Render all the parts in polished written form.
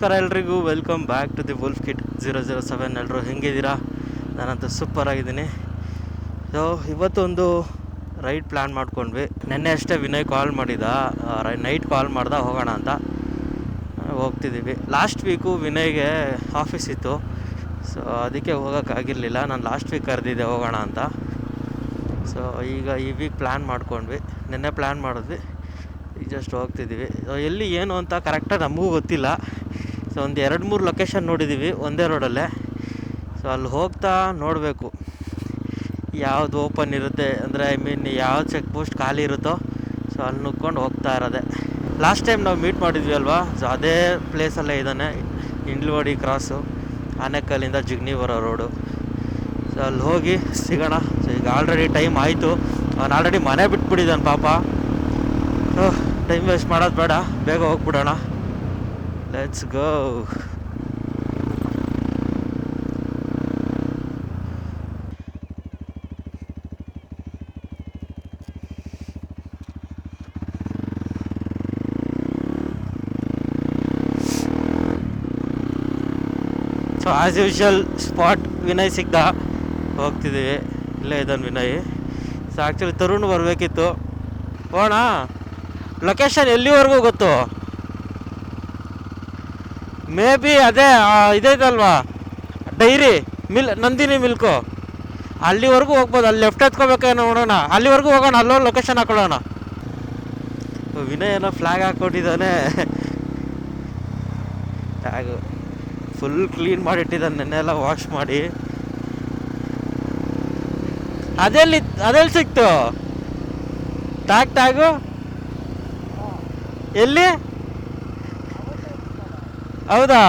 ನಮಸ್ಕಾರ ಎಲ್ರಿಗೂ, welcome back to the wolf kit 007. ಎಲ್ಲರೂ ಹೆಂಗಿದ್ದೀರಾ? ನಾನಂತೂ ಸೂಪರ್ ಆಗಿದ್ದೀನಿ. ಸೊ ಇವತ್ತೊಂದು ರೈಡ್ ಪ್ಲ್ಯಾನ್ ಮಾಡ್ಕೊಂಡ್ವಿ. ನೆನ್ನೆ ಅಷ್ಟೇ ವಿನಯ್ ಕಾಲ್ ಮಾಡಿದ, ನೈಟ್ ಕಾಲ್ ಮಾಡ್ದೆ ಹೋಗೋಣ ಅಂತ. ಹೋಗ್ತಿದ್ದೀವಿ. ಲಾಸ್ಟ್ ವೀಕು ವಿನಯ್ಗೆ ಆಫೀಸ್ ಇತ್ತು, ಸೊ ಅದಕ್ಕೆ ಹೋಗೋಕ್ಕಾಗಿರಲಿಲ್ಲ. ನಾನು ಲಾಸ್ಟ್ ವೀಕ್ ಕರೆದಿದ್ದೆ ಹೋಗೋಣ ಅಂತ. ಸೊ ಈಗ ಈ ವೀಕ್ ಪ್ಲ್ಯಾನ್ ಮಾಡ್ಕೊಂಡ್ವಿ. ನೆನ್ನೆ ಪ್ಲ್ಯಾನ್ ಮಾಡಿದ್ವಿ, ಈಗ ಜಸ್ಟ್ ಹೋಗ್ತಿದ್ದೀವಿ. ಎಲ್ಲಿ ಏನು ಅಂತ ಕರೆಕ್ಟಾಗಿ ನಮಗೂ ಗೊತ್ತಿಲ್ಲ. ಸೊ ಒಂದು 2-3 ಲೊಕೇಶನ್ ನೋಡಿದ್ದೀವಿ ಒಂದೇ ರೋಡಲ್ಲೇ. ಸೊ ಅಲ್ಲಿ ಹೋಗ್ತಾ ನೋಡಬೇಕು ಯಾವುದು ಓಪನ್ ಇರುತ್ತೆ, ಅಂದರೆ ಯಾವ್ದು ಚೆಕ್ ಪೋಸ್ಟ್ ಖಾಲಿ ಇರುತ್ತೋ ಸೊ ಅಲ್ಲಿ ನುಗ್ಕೊಂಡು ಹೋಗ್ತಾ ಇರೋದೆ. ಲಾಸ್ಟ್ ಟೈಮ್ ನಾವು ಮೀಟ್ ಮಾಡಿದ್ವಿ ಅಲ್ವಾ, ಸೊ ಅದೇ ಪ್ಲೇಸಲ್ಲೇ ಇದ್ದಾನೆ, ಇಂಡ್ಲವಾಡಿ ಕ್ರಾಸು, ಆನೇಕಲ್ಲಿಂದ ಜಿಗ್ನಿ ಬರೋ ರೋಡು. ಸೊ ಅಲ್ಲಿ ಹೋಗಿ ಸಿಗೋಣ. ಸೊ ಈಗ ಆಲ್ರೆಡಿ ಟೈಮ್ ಆಯಿತು. ಅವನು ಆಲ್ರೆಡಿ ಮನೆ ಬಿಟ್ಬಿಟ್ಟಿದ್ದಾನೆ ಪಾಪ. ಸೊ ಟೈಮ್ ವೇಸ್ಟ್ ಮಾಡೋದು ಬೇಡ, ಬೇಗ ಹೋಗ್ಬಿಡೋಣ. Let's go. So as usual spot Vinay ಸಿಗ್ದ, ಹೋಗ್ತಿದ್ದೀವಿ. ಇಲ್ಲೇ ಇದ್ದಾನೆ ವಿನಯ್. ಸೊ ಆ್ಯಕ್ಚುಲಿ ತರುಣ್ ಬರಬೇಕಿತ್ತು. ಹೋಗೋಣ. ಲೊಕೇಶನ್ ಎಲ್ಲಿವರೆಗೂ ಗೊತ್ತು? ಮೇ ಬಿ ಅದೇ ಇದೈತಲ್ವಾ ಡೈರಿ ನಂದಿನಿ ಮಿಲ್ಕು, ಅಲ್ಲಿವರೆಗೂ ಹೋಗ್ಬೋದು. ಅಲ್ಲಿ ಲೆಫ್ಟ್ ಎತ್ಕೋಬೇಕೇನೋ, ನೋಡೋಣ. ಅಲ್ಲಿವರೆಗೂ ಹೋಗೋಣ, ಅಲ್ಲೋಗಿ ಲೊಕೇಶನ್ ಹಾಕೊಳ್ಳೋಣ. ವಿನಯ್ ಏನೋ ಫ್ಲ್ಯಾಗ್ ಹಾಕ್ಕೊಟ್ಟಿದ್ದಾನೆ. ಟ್ಯಾಗು ಫುಲ್ ಕ್ಲೀನ್ ಮಾಡಿಟ್ಟಿದ್ದಾನೆ, ನೆನ್ನೆಲ್ಲ ವಾಶ್ ಮಾಡಿ. ಅದೆಲ್ಲಿ ಸಿಕ್ತು ಟ್ಯಾಗು? ಎಲ್ಲಿ? ಹೌದಾ?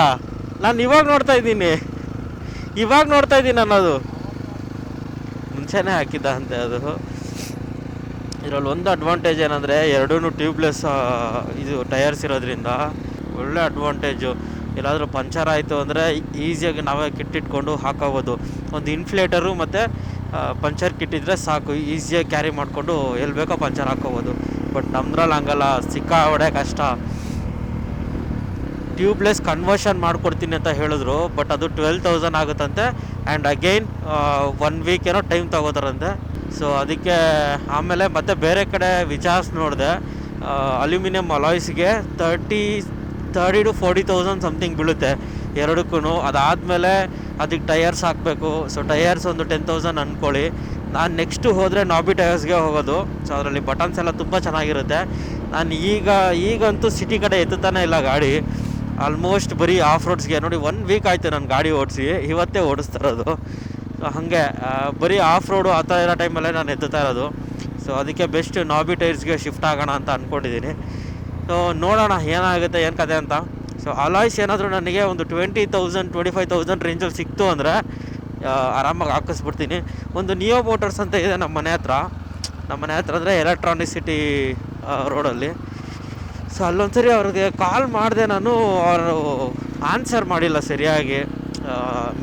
ನಾನು ಇವಾಗ ನೋಡ್ತಾ ಇದ್ದೀನಿ ಅನ್ನೋದು. ಮುಂಚೆನೇ ಹಾಕಿದ್ದ ಅಂತೆ ಅದು. ಇದರಲ್ಲಿ ಒಂದು ಅಡ್ವಾಂಟೇಜ್ ಏನಂದರೆ ಎರಡೂ ಟ್ಯೂಬ್ಲೆಸ್ ಇದು ಟಯರ್ಸ್ ಇರೋದ್ರಿಂದ ಒಳ್ಳೆ ಅಡ್ವಾಂಟೇಜು. ಎಲ್ಲಾದರೂ ಪಂಚರ್ ಆಯಿತು ಅಂದರೆ ಈಸಿಯಾಗಿ ನಾವೇ ಕಿಟ್ಟಿಟ್ಕೊಂಡು ಹಾಕೋಬೋದು. ಒಂದು ಇನ್ಫ್ಲೇಟರು ಮತ್ತು ಪಂಚರ್ ಕಿಟ್ ಇದ್ದರೆ ಸಾಕು, ಈಸಿಯಾಗಿ ಕ್ಯಾರಿ ಮಾಡಿಕೊಂಡು ಎಲ್ಲಿ ಬೇಕೋ ಪಂಚರ್ ಹಾಕೋಬೋದು. ಬಟ್ ನಮ್ದ್ರಲ್ಲಿ ಹಂಗಲ್ಲ, ಸಿಕ್ಕಾಪಟ್ಟೆ ಕಷ್ಟ. ಟ್ಯೂಬ್ಲೆಸ್ ಕನ್ವರ್ಷನ್ ಮಾಡ್ಕೊಡ್ತೀನಿ ಅಂತ ಹೇಳಿದ್ರು, ಬಟ್ ಅದು 12,000 ಆಗುತ್ತಂತೆ. ಆ್ಯಂಡ್ ಅಗೈನ್ 1 ವೀಕ್ ಏನೋ ಟೈಮ್ ತಗೋತಾರಂತೆ. ಸೊ ಅದಕ್ಕೆ ಆಮೇಲೆ ಮತ್ತೆ ಬೇರೆ ಕಡೆ ವಿಚಾರಿಸಿ ನೋಡಿದೆ, ಅಲ್ಯೂಮಿನಿಯಂ ಅಲಾಯ್ಸ್ಗೆ 30,000 to 40,000 ಸಮಥಿಂಗ್ ಬೀಳುತ್ತೆ ಎರಡಕ್ಕೂ. ಅದಾದಮೇಲೆ ಅದಕ್ಕೆ ಟಯರ್ಸ್ ಹಾಕಬೇಕು. ಸೊ ಟಯರ್ಸ್ ಒಂದು 10,000 ಅಂದ್ಕೊಳ್ಳಿ. ನಾನು ನೆಕ್ಸ್ಟು ಹೋದರೆ ನಾಬಿ ಟಯರ್ಸ್ಗೆ ಹೋಗೋದು. ಸೊ ಅದರಲ್ಲಿ ಬಟನ್ಸ್ ಎಲ್ಲ ತುಂಬ ಚೆನ್ನಾಗಿರುತ್ತೆ. ನಾನು ಈಗಂತೂ ಸಿಟಿ ಕಡೆ ಎತ್ತುತ್ತಾನೆ ಇಲ್ಲ ಗಾಡಿ. ಆಲ್ಮೋಸ್ಟ್ ಬರೀ ಆಫ್ ರೋಡ್ಸ್ಗೆ ನೋಡಿ. 1 ವೀಕ್ ಆಯಿತು ನಾನು ಗಾಡಿ ಓಡಿಸಿ, ಇವತ್ತೇ ಓಡಿಸ್ತಾ ಇರೋದು. ಸೊ ಹಾಗೆ ಬರೀ ಆಫ್ ರೋಡು ಆ ಥರ ಇರೋ ಟೈಮಲ್ಲೇ ನಾನು ಎತ್ತುತ್ತಾ ಇರೋದು. ಸೊ ಅದಕ್ಕೆ ಬೆಸ್ಟ್ ನಾಬಿ ಟೈರ್ಸ್ಗೆ ಶಿಫ್ಟ್ ಆಗೋಣ ಅಂತ ಅಂದ್ಕೊಂಡಿದ್ದೀನಿ. ಸೊ ನೋಡೋಣ ಏನಾಗುತ್ತೆ, ಏನು ಕತೆ ಅಂತ. ಸೊ ಅಲಾಯ್ಸ್ ಏನಾದರೂ ನನಗೆ ಒಂದು 20,000 25,000 ರೇಂಜಲ್ಲಿ ಸಿಕ್ತು ಅಂದರೆ ಆರಾಮಾಗಿ ಹಾಕಿಸ್ಬಿಡ್ತೀನಿ. ಒಂದು ನಿಯೋ ಮೋಟರ್ಸ್ ಅಂತ ಇದೆ ನಮ್ಮ ಮನೆ ಹತ್ರ ಅಂದರೆ ಎಲೆಕ್ಟ್ರಾನಿಸಿಟಿ ರೋಡಲ್ಲಿ. ಸೊ ಅಲ್ಲೊಂದ್ಸರಿ ಅವ್ರಿಗೆ ಕಾಲ್ ಮಾಡಿದೆ ನಾನು, ಅವರು ಆನ್ಸರ್ ಮಾಡಿಲ್ಲ ಸರಿಯಾಗಿ.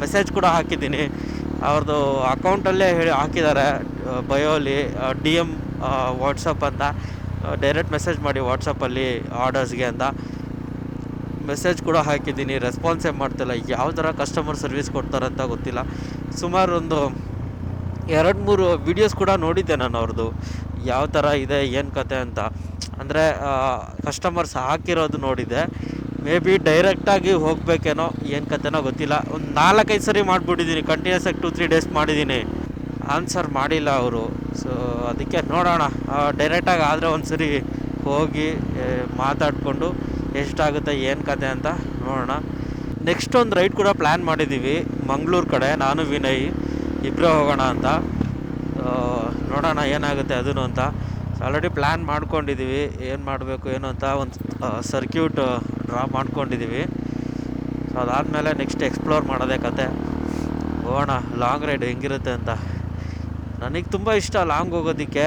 ಮೆಸೇಜ್ ಕೂಡ ಹಾಕಿದ್ದೀನಿ, ಅವ್ರದ್ದು ಅಕೌಂಟಲ್ಲೇ ಹಾಕಿದ್ದಾರೆ ಬಯೋಲಿ DM ವಾಟ್ಸಪ್ ಅಂತ. ಡೈರೆಕ್ಟ್ ಮೆಸೇಜ್ ಮಾಡಿ ವಾಟ್ಸಪ್ಪಲ್ಲಿ ಆರ್ಡರ್ಸ್ಗೆ ಅಂತ ಮೆಸೇಜ್ ಕೂಡ ಹಾಕಿದ್ದೀನಿ. ರೆಸ್ಪಾನ್ಸೇ ಮಾಡ್ತಿಲ್ಲ. ಯಾವ ಥರ ಕಸ್ಟಮರ್ ಸರ್ವಿಸ್ ಕೊಡ್ತಾರಂತ ಗೊತ್ತಿಲ್ಲ. ಸುಮಾರು ಒಂದು 2-3 ವೀಡಿಯೋಸ್ ಕೂಡ ನೋಡಿದ್ದೆ ನಾನು ಅವ್ರದ್ದು, ಯಾವ ಥರ ಇದೆ ಏನು ಕತೆ ಅಂತ. ಅಂದರೆ ಕಸ್ಟಮರ್ಸ್ ಹಾಕಿರೋದು ನೋಡಿದ್ದೆ. ಮೇ ಬಿ ಡೈರೆಕ್ಟಾಗಿ ಹೋಗಬೇಕೇನೋ, ಏನು ಕತೆನೋ ಗೊತ್ತಿಲ್ಲ. ಒಂದು 4-5 ಸರಿ ಮಾಡಿಬಿಟ್ಟಿದ್ದೀನಿ, ಕಂಟಿನ್ಯೂಸ್ ಆಗಿ 2-3 ಡೇಸ್ ಮಾಡಿದ್ದೀನಿ. ಆನ್ಸರ್ ಮಾಡಿಲ್ಲ ಅವರು. ಸೊ ಅದಕ್ಕೆ ನೋಡೋಣ, ಡೈರೆಕ್ಟಾಗಿ ಆದರೆ ಒಂದು ಸರಿ ಹೋಗಿ ಮಾತಾಡಿಕೊಂಡು ಎಷ್ಟಾಗುತ್ತೆ ಏನು ಕತೆ ಅಂತ ನೋಡೋಣ. ನೆಕ್ಸ್ಟ್ ಒಂದು ರೈಡ್ ಕೂಡ ಪ್ಲ್ಯಾನ್ ಮಾಡಿದ್ದೀವಿ ಮಂಗಳೂರು ಕಡೆ, ನಾನು ವಿನಯ್ ಇಬ್ಬರೇ ಹೋಗೋಣ ಅಂತ. ನೋಡೋಣ ಏನಾಗುತ್ತೆ ಅದನ್ನು ಅಂತ. ಆಲ್ರೆಡಿ ಪ್ಲ್ಯಾನ್ ಮಾಡ್ಕೊಂಡಿದ್ದೀವಿ, ಏನು ಮಾಡಬೇಕು ಏನು ಅಂತ. ಒಂದು ಸರ್ಕ್ಯೂಟ್ ಡ್ರಾ ಮಾಡ್ಕೊಂಡಿದ್ದೀವಿ. ಸೊ ಅದಾದಮೇಲೆ ನೆಕ್ಸ್ಟ್ ಎಕ್ಸ್ಪ್ಲೋರ್ ಮಾಡೋದೇ ಕತೆ. ಹೋಗೋಣ ಲಾಂಗ್ ರೈಡ್ ಹೆಂಗಿರುತ್ತೆ ಅಂತ. ನನಗೆ ತುಂಬ ಇಷ್ಟ ಲಾಂಗ್ ಹೋಗೋದಕ್ಕೆ,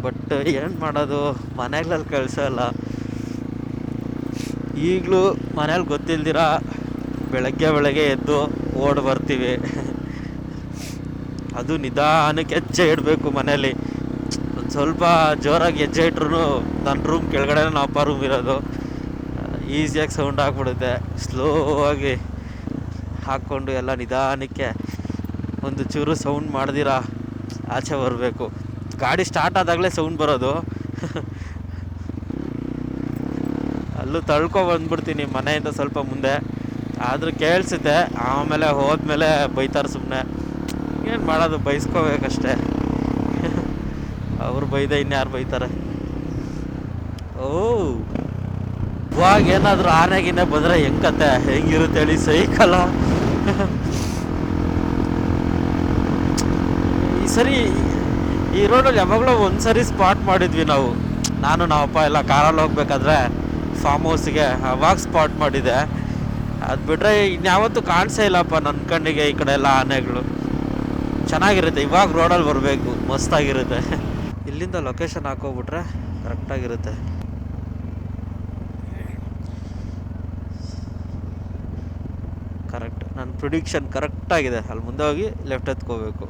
ಬಟ್ ಏನು ಮಾಡೋದು, ಮನೆಗಳಲ್ಲಿ ಕಳಿಸೋಲ್ಲ. ಈಗಲೂ ಮನೇಲಿ ಗೊತ್ತಿಲ್ದಿರ ಬೆಳಗ್ಗೆ ಎದ್ದು ಓಡಿ ಬರ್ತೀವಿ. ಅದು ನಿಧಾನಕ್ಕೆ ಹೆಜ್ಜೆ ಇಡಬೇಕು ಮನೇಲಿ. ಒಂದು ಸ್ವಲ್ಪ ಜೋರಾಗಿ ಹೆಜ್ಜೆ ಇಟ್ರು ನನ್ನ ರೂಮ್ ಕೆಳಗಡೆ ನಮ್ಮ ಅಪ್ಪ ರೂಮ್ ಇರೋದು. ಈಸಿಯಾಗಿ ಸೌಂಡ್ ಹಾಕ್ಬಿಡುತ್ತೆ. ಸ್ಲೋ ಆಗಿ ಹಾಕ್ಕೊಂಡು ಎಲ್ಲ ನಿಧಾನಕ್ಕೆ ಒಂದು ಚೂರು ಸೌಂಡ್ ಮಾಡ್ದಿರಾ ಆಚೆ ಬರಬೇಕು. ಗಾಡಿ ಸ್ಟಾರ್ಟ್ ಆದಾಗಲೇ ಸೌಂಡ್ ಬರೋದು. ಅಲ್ಲೂ ಬಂದ್ಬಿಡ್ತೀನಿ ಮನೆಯಿಂದ ಸ್ವಲ್ಪ ಮುಂದೆ, ಆದರೂ ಕೇಳಿಸುತ್ತೆ. ಆಮೇಲೆ ಹೋದ್ಮೇಲೆ ಬೈತಾರೆ ಸುಮ್ಮನೆ. ಏನು ಮಾಡೋದು, ಬೈಸ್ಕೋಬೇಕಷ್ಟೆ. ಅವ್ರು ಬೈದೆ ಇನ್ಯಾರು ಬೈತಾರೆ. ಓ ಇವಾಗ ಏನಾದರೂ ಆನೆಗಿನೇ ಬಂದರೆ ಹೆಂಗತ್ತೆ, ಹೆಂಗಿರುತ್ತೆ ಹೇಳಿ ಸೈಕಲ. ಈ ಸರಿ ಈ ರೋಡಲ್ಲಿ ಯಾವಾಗಲೂ ಒಂದ್ಸರಿ ಸ್ಪಾಟ್ ಮಾಡಿದ್ವಿ ನಾವು, ನಾನು ನಮ್ಮಪ್ಪ ಎಲ್ಲ ಕಾರಲ್ಲಿ ಹೋಗ್ಬೇಕಾದ್ರೆ ಫಾರ್ಮ್ ಹೌಸ್ಗೆ. ಅವಾಗ ಸ್ಪಾಟ್ ಮಾಡಿದೆ. ಅದು ಬಿಟ್ಟರೆ ಇನ್ಯಾವತ್ತೂ ಕಾಣಿಸೇ ಇಲ್ಲಪ್ಪ ನನ್ನ ಕಣ್ಣಿಗೆ ಈ ಕಡೆ ಎಲ್ಲ ಆನೆಗಳು. ಚೆನ್ನಾಗಿರುತ್ತೆ. ಇವಾಗ ರೋಡಲ್ಲಿ ಬರಬೇಕು, ಮಸ್ತಾಗಿರುತ್ತೆ. ಇಲ್ಲಿಂದ ಲೊಕೇಶನ್ ಹಾಕೋಬಿಟ್ರೆ ಕರೆಕ್ಟಾಗಿರುತ್ತೆ. ಕರೆಕ್ಟ್, ನನ್ನ ಪ್ರಿಡಿಕ್ಷನ್ ಕರೆಕ್ಟಾಗಿದೆ. ಅಲ್ಲಿ ಮುಂದೆ ಹೋಗಿ ಲೆಫ್ಟ್ ಎತ್ಕೋಬೇಕು.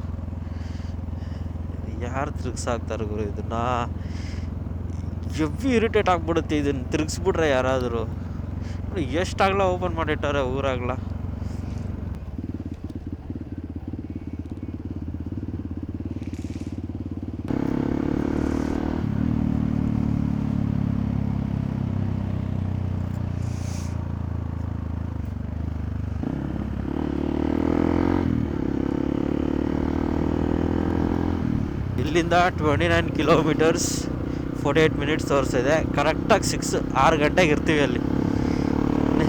ಯಾರು ತಿರುಗಿಸಾಕ್ತಾರೆ ಗುರು ಇದನ್ನು? ಎವ್ವಿ ಇರಿಟೇಟ್ ಆಗಿಬಿಡುತ್ತೆ ಇದನ್ನು ತಿರುಗಿಸ್ಬಿಟ್ರೆ ಯಾರಾದರೂ. ಎಷ್ಟಾಗಲ ಓಪನ್ ಮಾಡಿಟ್ಟಾರೆ ಊರಾಗಲ. ಇಲ್ಲಿಂದ 29 ಕಿಲೋಮೀಟರ್ಸ್ 48 ಮಿನಿಟ್ಸ್ ತೋರಿಸಿದೆ. ಕರೆಕ್ಟಾಗಿ 6 ಗಂಟೆಗೆ ಇರ್ತೀವಿ ಅಲ್ಲಿ.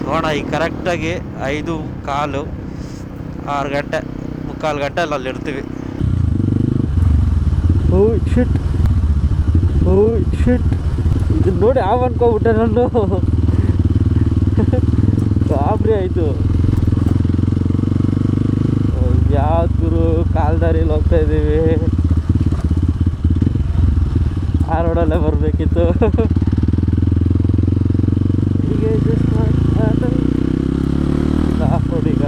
ಹೋಣ ಈಗ ಕರೆಕ್ಟಾಗಿ 5:15 6 ಗಂಟೆ 3/4 ಗಂಟೆ ಅಲ್ಲಿ ಇರ್ತೀವಿ. ಓ ಶಿಟ್ ಇದನ್ನ ನೋಡಿ ಅನ್ಕೋಬಿಟ್ಟೆ ನಾನು. ಗಾಬರಿ ಆಯಿತು. ಯಾವ್ದು ಗುರು, ಕಾಲ್ದಾರಿಲಿ ಹೋಗ್ತಾ ಇದ್ದೀವಿ. ಆ ರೋಡಲ್ಲೇ ಬರಬೇಕಿತ್ತು. ಈಗ ಆಫ್ ರೋಡ್. ಈಗ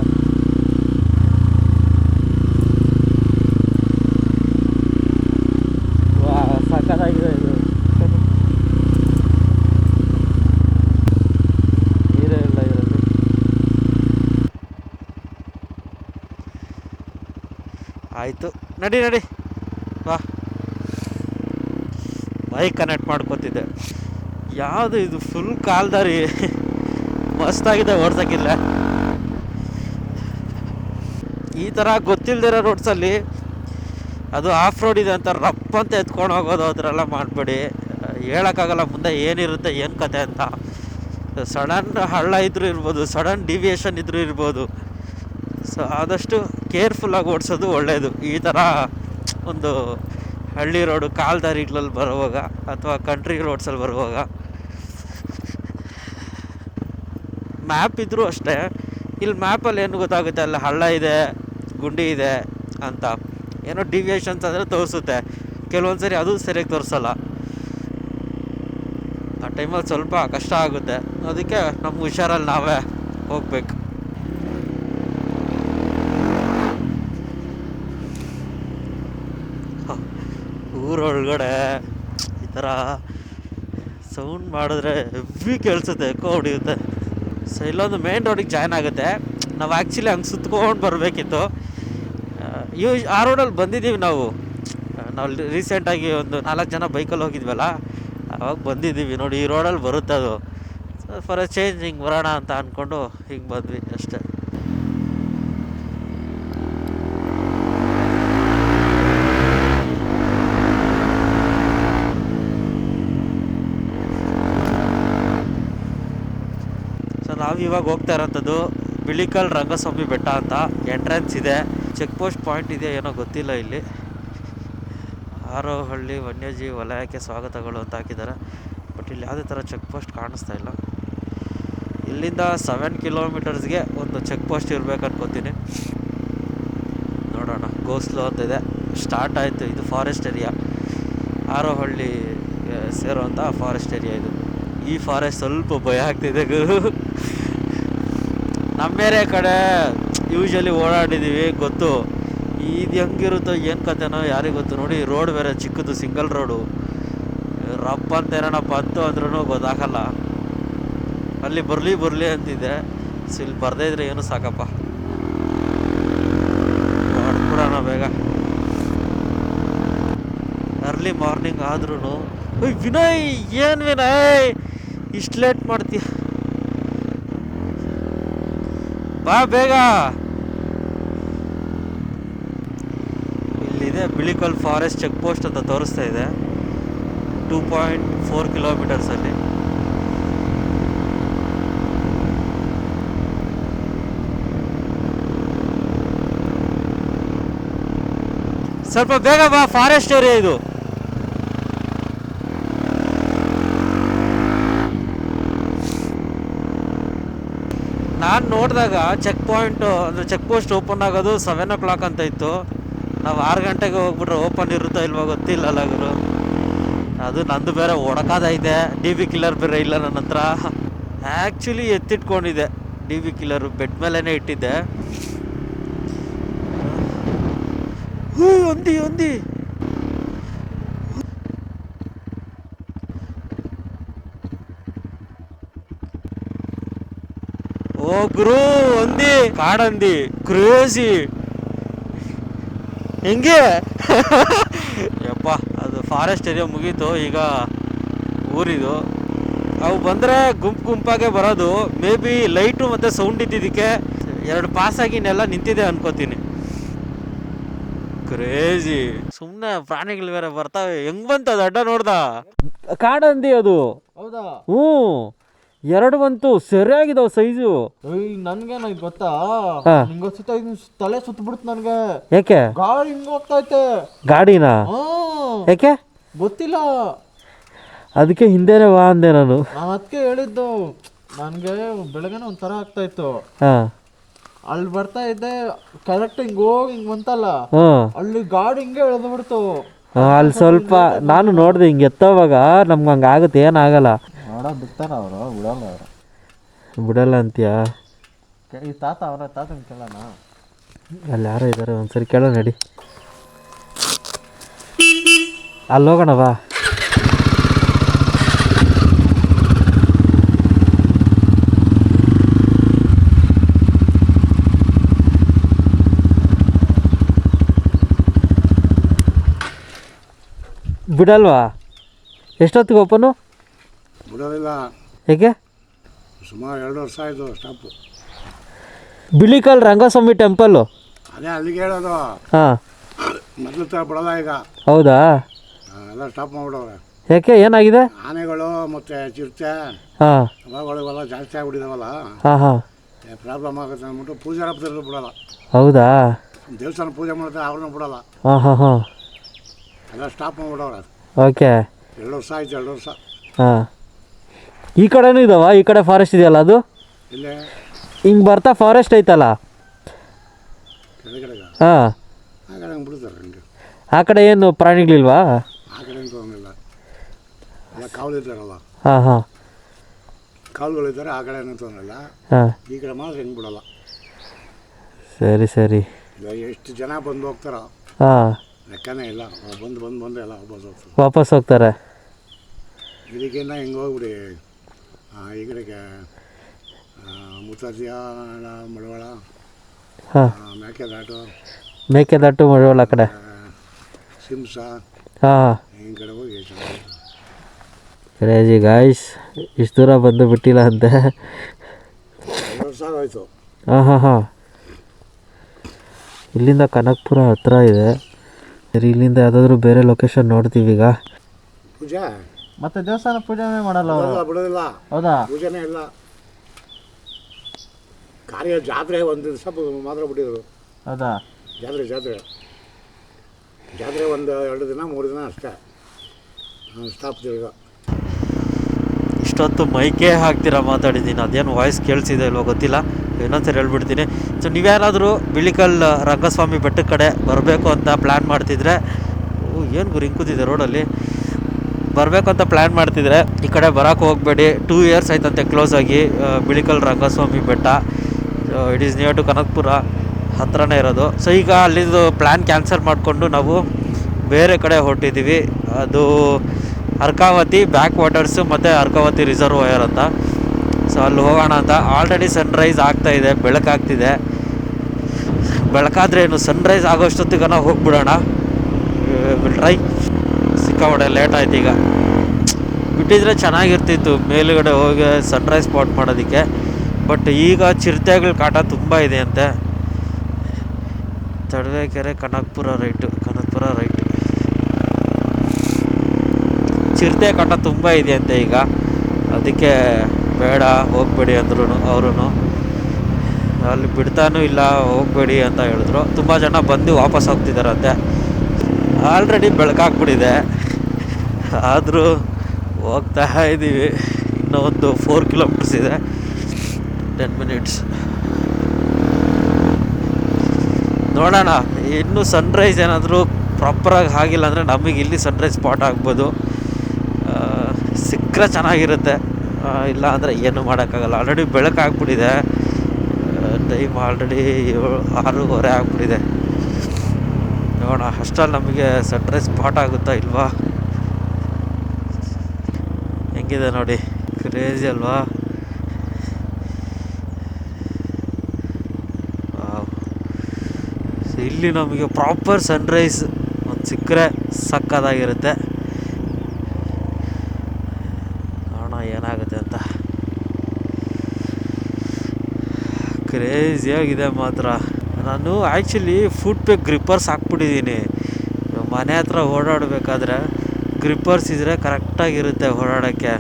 ಸಕ್ಕತ್ತಾಗಿದೆ ಇದು. ನೀರೇ ಇಲ್ಲ ಇದರಲ್ಲಿ. ಆಯಿತು, ನಡಿ ವಾ. ಬೈಕ್ ಕನೆಕ್ಟ್ ಮಾಡ್ಕೊತಿದ್ದೆ. ಯಾವುದು ಇದು ಫುಲ್ ಕಾಲ್ದಾರಿ, ಮಸ್ತಾಗಿದೆ ಓಡ್ಸೋಕ್ಕಿಲ್ಲ. ಈ ಥರ ಗೊತ್ತಿಲ್ಲದಿರೋ ರೋಡ್ಸಲ್ಲಿ ಅದು ಆಫ್ ರೋಡ್ ಇದೆ ಅಂತ ರಪ್ ಅಂತ ಎತ್ಕೊಂಡು ಹೋಗೋದು, ಆ ಥರ ಎಲ್ಲ ಮಾಡಬೇಡಿ. ಹೇಳೋಕ್ಕಾಗಲ್ಲ ಮುಂದೆ ಏನಿರುತ್ತೆ ಏನು ಕತೆ ಅಂತ. ಸಡನ್ ಹಳ್ಳ ಇದ್ರೂ ಇರ್ಬೋದು, ಸಡನ್ ಡಿವಿಯೇಷನ್ ಇದ್ರೂ ಇರ್ಬೋದು. ಸೊ ಆದಷ್ಟು ಕೇರ್ಫುಲ್ಲಾಗಿ ಓಡಿಸೋದು ಒಳ್ಳೆಯದು. ಈ ಥರ ಒಂದು ಹಳ್ಳಿ ರೋಡು ಕಾಲ್ದಾರಿಗಳಲ್ಲಿ ಬರುವಾಗ ಅಥವಾ ಕಂಟ್ರಿ ರೋಡ್ಸಲ್ಲಿ ಬರುವಾಗ. ಮ್ಯಾಪ್ ಇದ್ದರೂ ಅಷ್ಟೇ, ಇಲ್ಲಿ ಮ್ಯಾಪಲ್ಲಿ ಏನು ಗೊತ್ತಾಗುತ್ತೆ, ಅಲ್ಲಿ ಹಳ್ಳ ಇದೆ, ಗುಂಡಿ ಇದೆ ಅಂತ. ಏನೋ ಡಿವಿಯೇಷನ್ಸ್ ಅಂದರೆ ತೋರಿಸುತ್ತೆ, ಕೆಲವೊಂದು ಸರಿ ಅದು ಸರಿಯಾಗಿ ತೋರಿಸಲ್ಲ. ಆ ಟೈಮಲ್ಲಿ ಸ್ವಲ್ಪ ಕಷ್ಟ ಆಗುತ್ತೆ. ಅದಕ್ಕೆ ನಮ್ಮ ಹುಷಾರಲ್ಲಿ ನಾವೇ ಹೋಗ್ಬೇಕು. ಊರೊಳಗಡೆ ಈ ಥರ ಸೌಂಡ್ ಮಾಡಿದ್ರೆ ಹೆವಿ ಕೇಳಿಸುತ್ತೆ, ಎಕೋ ಹೊಡಿಯುತ್ತೆ. ಸೊ ಇಲ್ಲೊಂದು ಮೇನ್ ರೋಡಿಗೆ ಜಾಯ್ನ್ ಆಗುತ್ತೆ. ನಾವು ಆ್ಯಕ್ಚುಲಿ ಹಂಗೆ ಸುತ್ಕೊಂಡು ಬರಬೇಕಿತ್ತು. ಆ ರೋಡಲ್ಲಿ ಬಂದಿದ್ದೀವಿ ನಾವು ರೀಸೆಂಟಾಗಿ ಒಂದು 4 ಜನ ಬೈಕಲ್ಲಿ ಹೋಗಿದ್ವಲ್ಲ, ಅವಾಗ ಬಂದಿದ್ದೀವಿ ನೋಡಿ. ಈ ರೋಡಲ್ಲಿ ಬರುತ್ತೆ ಅದು. ಫಾರ್ ಎ ಚೇಂಜ್ ಹಿಂಗೆ ಬರೋಣ ಅಂತ ಅಂದ್ಕೊಂಡು ಹಿಂಗೆ ಬಂದ್ವಿ ಅಷ್ಟೇ. ನಾವು ಇವಾಗ ಹೋಗ್ತಾ ಇರೋಂಥದ್ದು ಬಿಳಿಕಲ್ ರಂಗಸ್ವಾಮಿ ಬೆಟ್ಟ ಅಂತ. ಎಂಟ್ರೆನ್ಸ್ ಇದೆ, ಚೆಕ್ ಪೋಸ್ಟ್ ಪಾಯಿಂಟ್ ಇದೆ, ಏನೋ ಗೊತ್ತಿಲ್ಲ. ಇಲ್ಲಿ ಹಾರೋಹಳ್ಳಿ ವನ್ಯಜೀವಿ ವಲಯಕ್ಕೆ ಸ್ವಾಗತಗಳು ಅಂತ ಹಾಕಿದ್ದಾರೆ. ಬಟ್ ಇಲ್ಲಿ ಯಾವುದೇ ಥರ ಚೆಕ್ ಪೋಸ್ಟ್ ಕಾಣಿಸ್ತಾ ಇಲ್ಲ. ಇಲ್ಲಿಂದ 7 ಕಿಲೋಮೀಟರ್ಸ್ಗೆ ಒಂದು ಚೆಕ್ ಪೋಸ್ಟ್ ಇರಬೇಕು ಅನ್ಕೋತೀನಿ. ನೋಡೋಣ. ಗೋಸ್ಲೋ ಅಂತ ಇದೆ, ಸ್ಟಾರ್ಟ್ ಆಯಿತು. ಇದು ಫಾರೆಸ್ಟ್ ಏರಿಯಾ, ಹಾರೋಹಳ್ಳಿ ಸೇರುವಂಥ ಫಾರೆಸ್ಟ್ ಏರಿಯಾ ಇದು. ಈ ಫಾರೆಸ್ಟ್ ಸ್ವಲ್ಪ ಭಯ ಆಗ್ತಿದೆ. ನಮ್ಮ ಏರಿಯಾ ಕಡೆ ಯೂಶ್ವಲಿ ಓಡಾಡಿದ್ದೀವಿ, ಗೊತ್ತು. ಇದು ಹೆಂಗಿರುತ್ತೋ ಏನು ಕತೆನೋ ಯಾರಿಗೆ ಗೊತ್ತು. ನೋಡಿ ರೋಡ್ ಬೇರೆ ಚಿಕ್ಕದು, ಸಿಂಗಲ್ ರೋಡು. ರಪ್ಪ ಅಂತ ಏನಪ್ಪ ಅಂತು ಅಂದ್ರೂ ಗೊತ್ತಾಗಲ್ಲ. ಅಲ್ಲಿ ಬರಲಿ ಅಂತಿದ್ದೆ. ಸೊ ಇಲ್ಲಿ ಬರದೇ ಇದ್ರೆ ಏನು ಸಾಕಪ್ಪ, ಹೊರಡ್ಬಿಡೋಣ ಬೇಗ. ಅರ್ಲಿ ಮಾರ್ನಿಂಗ್ ಆದ್ರೂ ವಿನಯ್, ಏನು ವಿನಯ್ ಇಷ್ಟು ಲೇಟ್ ಮಾಡ್ತೀಯ? ಬಾ ಬೇಗ. ಇಲ್ಲಿದೆ ಬಿಳಿಕಲ್ ಫಾರೆಸ್ಟ್ ಚೆಕ್ ಪೋಸ್ಟ್ ಅಂತ ತೋರಿಸ್ತಾ ಇದೆ, 2.4 ಕಿಲೋಮೀಟರ್ಸಲ್ಲಿ. ಸ್ವಲ್ಪ ಬೇಗ ಬಾ, ಫಾರೆಸ್ಟ್ ಏರಿಯಾ ಇದು. ನಾನು ನೋಡಿದಾಗ ಚೆಕ್ ಪಾಯಿಂಟ್ ಅಂದರೆ ಚೆಕ್ ಪೋಸ್ಟ್ ಓಪನ್ ಆಗೋದು 7 o'clock ಅಂತ ಇತ್ತು. ನಾವು 6 ಗಂಟೆಗೆ ಹೋಗ್ಬಿಟ್ರೆ ಓಪನ್ ಇರುತ್ತೋ ಇಲ್ವೋ ಗೊತ್ತಿಲ್ಲಲ್ಲ ಗುರು. ಅದು ನಂದು ಬೇರೆ ಹೊಡಕಾದೈತೆ, DB ಕಿಲ್ಲರ್ ಬೇರೆ ಇಲ್ಲ ನನ್ನ ಹತ್ರ. ಆ್ಯಕ್ಚುಲಿ ಎತ್ತಿಟ್ಕೊಂಡಿದ್ದೆ DB ಕಿಲ್ಲರು, ಬೆಡ್ ಮೇಲೇ ಇಟ್ಟಿದ್ದೆ. ಒಂದಿ ಓ ಗುರು, ಒಂದಿ ಕಾಡಂದಿ ಕ್ರೇಜಿ ಹೆಂಗೆ ಯಪ್ಪ. ಅದು ಫಾರೆಸ್ಟ್ ಏರಿಯಾ ಮುಗೀತು, ಈಗ ಊರಿದು. ಅವು ಬಂದರೆ ಗುಂಪಾಗೆ ಬರೋದು. ಮೇ ಬಿ ಲೈಟು ಮತ್ತು ಸೌಂಡ್ ಇದ್ದಿದ್ದಕ್ಕೆ 2 ಪಾಸಾಗಿನೆಲ್ಲ ನಿಂತಿದೆ ಅನ್ಕೋತೀನಿ. ಕ್ರೇಜಿ. ಸುಮ್ಮನೆ ಪ್ರಾಣಿಗಳು ಬೇರೆ ಬರ್ತಾವೆ. ಹೆಂಗ್ ಬಂತದ ಅಡ್ಡ ನೋಡ್ದ? ಕಾಡಂದಿ ಅದು. ಹೌದಾ? 2 ಬಂತು, ಸರಿಯಾಗಿದಾವ ಸೈಜು. ನನ್ಗೇನ ಗೊತ್ತಾ, ನಿಂಗೊತ್ತ ತಲೆ ಸುತ್ತ ಬಿಡ್ತು ನನ್ಗೆ. ಯಾಕೆ? ಗಾಡಿ ಹಿಂಗ ಹೋಗ್ತೈತೆ. ಗಾಡಿನ? ಯಾಕೆ ಗೊತ್ತಿಲ್ಲ. ಅದಕ್ಕೆ ಹಿಂದೆನೆ ವಾ ಅಂದೆ ನಾನು. ಅದಕ್ಕೆ ಹೇಳಿದ್ದು. ನನ್ಗೆ ಬೆಳಗ್ಗೆನೆ ಒಂಥರ ಆಗ್ತಾ ಇತ್ತು. ಅಲ್ಲಿ ಬರ್ತಾ ಇದ್ದೆ, ಕರೆಕ್ಟ್ ಹಿಂಗ್ ಹೋಗಿ ಹಿಂಗ್ ಬಂತಲ್ಲ, ಅಲ್ಲಿ ಗಾಡಿ ಹಿಂಗೆ ಎಳೆದು ಬಿಡ್ತು. ಅಲ್ಲಿ ಸ್ವಲ್ಪ ನಾನು ನೋಡ್ದೆ, ಹಿಂಗೆ ಎತ್ತೋವಾಗ ನಮ್ಗೆ ಹಂಗೆ ಆಗುತ್ತೆ, ಏನಾಗಲ್ಲ. ಬಿಡ್ತಾರ ಅವರು, ಬಿಡಲ್ಲ ಅವರು. ಬಿಡಲ್ಲ ಅಂತೀಯಾ? ಈ ತಾತನ ಕೇಳೋಣ. ಅಲ್ಲಿ ಯಾರೋ ಇದ್ದಾರೆ, ಒಂದ್ಸರಿ ಕೇಳೋ ನಡಿ. ಅಲ್ಲಿ ಹೋಗೋಣ ಬಾ. ಬಿಡಲ್ವಾ? ಎಷ್ಟೊತ್ತಿಗೆ ಓಪನು? ಬಿಡೋದಿಲ್ಲ. ಹೇಗೆ? ಸುಮಾರು 2 ವರ್ಷ ಆಯಿತು ಸ್ಟಾಪು. ಬಿಳಿಕಲ್ ರಂಗಸ್ವಾಮಿ ಟೆಂಪಲ್ಲು. ಅದೇ ಅಲ್ಲಿಗೆ ಹೇಳೋದು. ಹಾಂ, ಮೊದಲು ಥರ ಬಿಡೋಲ್ಲ ಈಗ. ಹೌದಾ? ಎಲ್ಲ ಸ್ಟಾಪ್ ಮಾಡಿಬಿಡವ್ರೆ. ಯಾಕೆ, ಏನಾಗಿದೆ? ಆನೆಗಳು ಮತ್ತು ಚಿರತೆ ಅವಾಗಳೆಲ್ಲ ಜಾಸ್ತಿ ಆಗಿಬಿಟ್ಟಿದಾವಲ್ಲ. ಪ್ರಾಬ್ಲಮ್ ಆಗುತ್ತೆ ಅಂದ್ಬಿಟ್ಟು ಪೂಜೆ ಹಬ್ಬದಲ್ಲಿ ಬಿಡೋಲ್ಲ. ಹೌದಾ? ದೇವಸ್ಥಾನ ಪೂಜೆ ಮಾಡ್ತಾರೆ, ಅವ್ರನ್ನ ಬಿಡೋಲ್ಲ. ಎಲ್ಲ ಸ್ಟಾಪ್ ಮಾಡಿಬಿಡವ್ರೆ. ಓಕೆ. 2 ವರ್ಷ ಆಯ್ತು, 2 ವರ್ಷ. ಈ ಕಡೆನೂ ಇದಾವ? ಈ ಕಡೆ ಫಾರೆಸ್ಟ್ ಇದೆಯಲ್ಲ ಅದು? ಇಲ್ಲೇ ಹಿಂಗೆ ಬರ್ತಾ ಫಾರೆಸ್ಟ್ ಐತಲ್ಲ ಕೆಳಗಡೆಗ. ಆ ಕಡೆ ಹಂಗೆ ಬಿಡ್ತಾರೆ ಹಂಗೆ. ಆ ಕಡೆ ಏನು ಪ್ರಾಣಿಗಳಿಲ್ವಾ? ಆ ಕಡೆ ಏನು ತೊಗೊಂಡಿಲ್ಲ, ಎಲ್ಲ ಕಾವಲಿದ್ದಾರಲ್ಲ. ಕಾವಲುಗಳಿದ್ದಾರೆ, ಆ ಕಡೆ ಏನೂ ತೊಗೊಂಡಿಲ್ಲ. ಈ ಕಡೆ ಮಾತ್ರ ಹೆಂಗೆ ಬಿಡೋಲ್ಲ. ಸರಿ. ಎಷ್ಟು ಜನ ಬಂದು ಹೋಗ್ತಾರೋ ಲೆಕ್ಕನೇ ಇಲ್ಲ. ಬಂದು ಎಲ್ಲ ವಾಪಸ್ ಹೋಗ್ತಾರೆ. ಇದಕ್ಕಿಂತ ಹಿಂಗೆ ಹೋಗ್ಬಿಡಿ ಈ ಕಡೆಗೆ ಮುತ್ತರ್ಜಿಯ ಮಳವಳ, ಮೇಕೆದಾಟು ಮಳವಳ ಕಡೆ, ಸಿಂಸ, ಈ ಕಡೆ ಹೋಗಿ ಕ್ರೇಜಿ ಗಾಯ್ಸ್. ಇಷ್ಟು ದೂರ ಬಂದು ಬಿಟ್ಟಿಲ್ಲ ಅಂತೆ. 2 ವರ್ಷ ಆಗೋಯ್ತು. ಇಲ್ಲಿಂದ ಕನಕಪುರ ಹತ್ರ ಇದೆ. ಸರಿ, ಇಲ್ಲಿಂದ ಯಾವುದಾದ್ರೂ ಬೇರೆ ಲೊಕೇಶನ್ ನೋಡ್ತೀವಿ ಈಗ. ಪೂಜೆ ಮತ್ತೆ ದೇವಸ್ಥಾನ ಪೂಜೆನೇ ಮಾಡಲ್ಲ ಅವರು? ಬಿಡೋದಿಲ್ಲ. ಹೌದಾ? ಪೂಜೆನೇ ಇಲ್ಲ. ಕಾರ್ಯ ಜಾತ್ರೆ 1 ದಿವಸ ಮಾತ್ರ ಬಿಟ್ಟಿದ್ರು. ಹೌದಾ? ಜಾತ್ರೆ 1 2 ದಿನ 3 ದಿನ ಅಷ್ಟೇ ಸ್ಟಾಪ್. ತಿರ್ಗ ಇಷ್ಟೊತ್ತು ಮೈಕೇ ಹಾಕ್ತೀರಾ ಮಾತಾಡಿದ್ದೀನಿ, ಅದೇನು ವಾಯ್ಸ್ ಕೇಳಿಸಿದೆ ಇಲ್ವೋ ಗೊತ್ತಿಲ್ಲ. ಇನ್ನೊಂದ್ಸರಿ ಹೇಳ್ಬಿಡ್ತೀನಿ. ಸೊ ನೀವ್ಯಾರಾದರೂ ಬಿಳಿಕಲ್ ರಂಗಸ್ವಾಮಿ ಬೆಟ್ಟದ ಕಡೆ ಬರಬೇಕು ಅಂತ ಪ್ಲ್ಯಾನ್ ಮಾಡ್ತಿದ್ರೆ, ಏನು ಗುರು ಹಿಂಕೂತಿದೆ ರೋಡಲ್ಲಿ, ಬರಬೇಕು ಅಂತ ಪ್ಲ್ಯಾನ್ ಮಾಡ್ತಿದ್ರೆ ಈ ಕಡೆ ಬರೋಕ್ಕೆ ಹೋಗಬೇಡಿ. 2 years ಆಯ್ತಂತೆ ಕ್ಲೋಸ್ ಆಗಿ Bilikal Rangaswamy Betta. It is near to Kanakapura, ಹತ್ರನೇ ಇರೋದು. ಸೊ ಈಗ ಅಲ್ಲಿಂದು ಪ್ಲ್ಯಾನ್ ಕ್ಯಾನ್ಸಲ್ ಮಾಡಿಕೊಂಡು ನಾವು ಬೇರೆ ಕಡೆ ಹೊರಟಿದ್ದೀವಿ. ಅದು ಅರ್ಕಾವತಿ ಬ್ಯಾಕ್ ವಾಟರ್ಸು ಮತ್ತು ಅರ್ಕಾವತಿ ರಿಸರ್ವಾಯರ್ ಅಂತ. ಸೊ ಅಲ್ಲಿ ಹೋಗೋಣ ಅಂತ. ಆಲ್ರೆಡಿ ಸನ್ರೈಸ್ ಆಗ್ತಾಯಿದೆ, ಬೆಳಕಾಗ್ತಿದೆ. ಬೆಳಕಾದ್ರೆ ಏನು, ಸನ್ರೈಸ್ ಆಗೋಷ್ಟೊತ್ತಿಗೆ ನಾವು ಹೋಗ್ಬಿಡೋಣ. Will try. ಸಿಕ್ಕಾಪಟ್ಟೆ ಲೇಟ್ ಆಯ್ತು. ಈಗ ಬಿಟ್ಟಿದ್ರೆ ಚೆನ್ನಾಗಿರ್ತಿತ್ತು ಮೇಲುಗಡೆ ಹೋಗಿ ಸನ್ರೈಸ್ ಸ್ಪಾಟ್ ಮಾಡೋದಕ್ಕೆ. ಬಟ್ ಈಗ ಚಿರತೆಗಳ ಕಾಟ ತುಂಬ ಇದೆ ಅಂತೆ. ತಡವೇಕೆರೆ ಕನಕಪುರ ರೈಟು. ಚಿರತೆ ಕಾಟ ತುಂಬ ಇದೆ ಅಂತೆ ಈಗ. ಅದಕ್ಕೆ ಬೇಡ ಹೋಗಬೇಡಿ ಅಂದ್ರು ಅವರು. ಅಲ್ಲಿ ಬಿಡ್ತಾನೂ ಇಲ್ಲ, ಹೋಗಬೇಡಿ ಅಂತ ಹೇಳಿದ್ರು. ತುಂಬ ಜನ ಬಂದು ವಾಪಸ್ ಹೋಗ್ತಿದ್ದಾರಂತೆ. ಆಲ್ರೆಡಿ ಬೆಳಕಾಗ್ಬಿಟ್ಟಿದೆ, ಆದರೂ ಹೋಗ್ತಾ ಇದ್ದೀವಿ. ಇನ್ನೂ ಒಂದು 4 ಕಿಲೋಮೀಟರ್ಸ್ ಇದೆ, 10 ಮಿನಿಟ್ಸ್. ನೋಡೋಣ, ಇನ್ನೂ ಸನ್ರೈಸ್ ಏನಾದರೂ ಪ್ರಾಪರಾಗಿ ಆಗಿಲ್ಲ ಅಂದರೆ ನಮಗೆ ಇಲ್ಲಿ ಸನ್ರೈಸ್ ಸ್ಪಾಟ್ ಆಗ್ಬೋದು. ಸಿಕ್ಕರೆ ಚೆನ್ನಾಗಿರುತ್ತೆ, ಇಲ್ಲ ಅಂದರೆ ಏನೂ ಮಾಡೋಕ್ಕಾಗಲ್ಲ. ಆಲ್ರೆಡಿ ಬೆಳಕಾಗ್ಬಿಟ್ಟಿದೆ. ಟೈಮ್ ಆಲ್ರೆಡಿ 6:30 ಆಗ್ಬಿಟ್ಟಿದೆ. ನೋಡೋಣ ಅಷ್ಟರಲ್ಲಿ ನಮಗೆ ಸನ್ರೈಸ್ ಸ್ಪಾಟ್ ಆಗುತ್ತಾ ಇಲ್ವಾ. ಹೆಂಗಿದೆ ನೋಡಿ, ಕ್ರೇಜಿ ಅಲ್ವಾ. ಇಲ್ಲಿ ನಮಗೆ ಪ್ರಾಪರ್ ಸನ್ರೈಸ್ ಒಂದು ಸಿಕ್ಕರೆ ಸಕ್ಕತ್ತಾಗಿರುತ್ತೆ. ನೋಡೋಣ ಏನಾಗುತ್ತೆ ಅಂತ. ಕ್ರೇಜಿಯಾಗಿದೆ ಮಾತ್ರ. ನಾನು ಆ್ಯಕ್ಚುಲಿ ಫುಟ್ ಪೇ ಗ್ರಿಪ್ಪರ್ಸ್ ಹಾಕ್ಬಿಟ್ಟಿದ್ದೀನಿ. ಮನೆ ಹತ್ರ ಓಡಾಡಬೇಕಾದ್ರೆ ಗ್ರಿಪ್ಪರ್ಸ್ ಇದ್ದರೆ ಕರೆಕ್ಟಾಗಿರುತ್ತೆ ಓಡಾಡೋಕ್ಕೆ.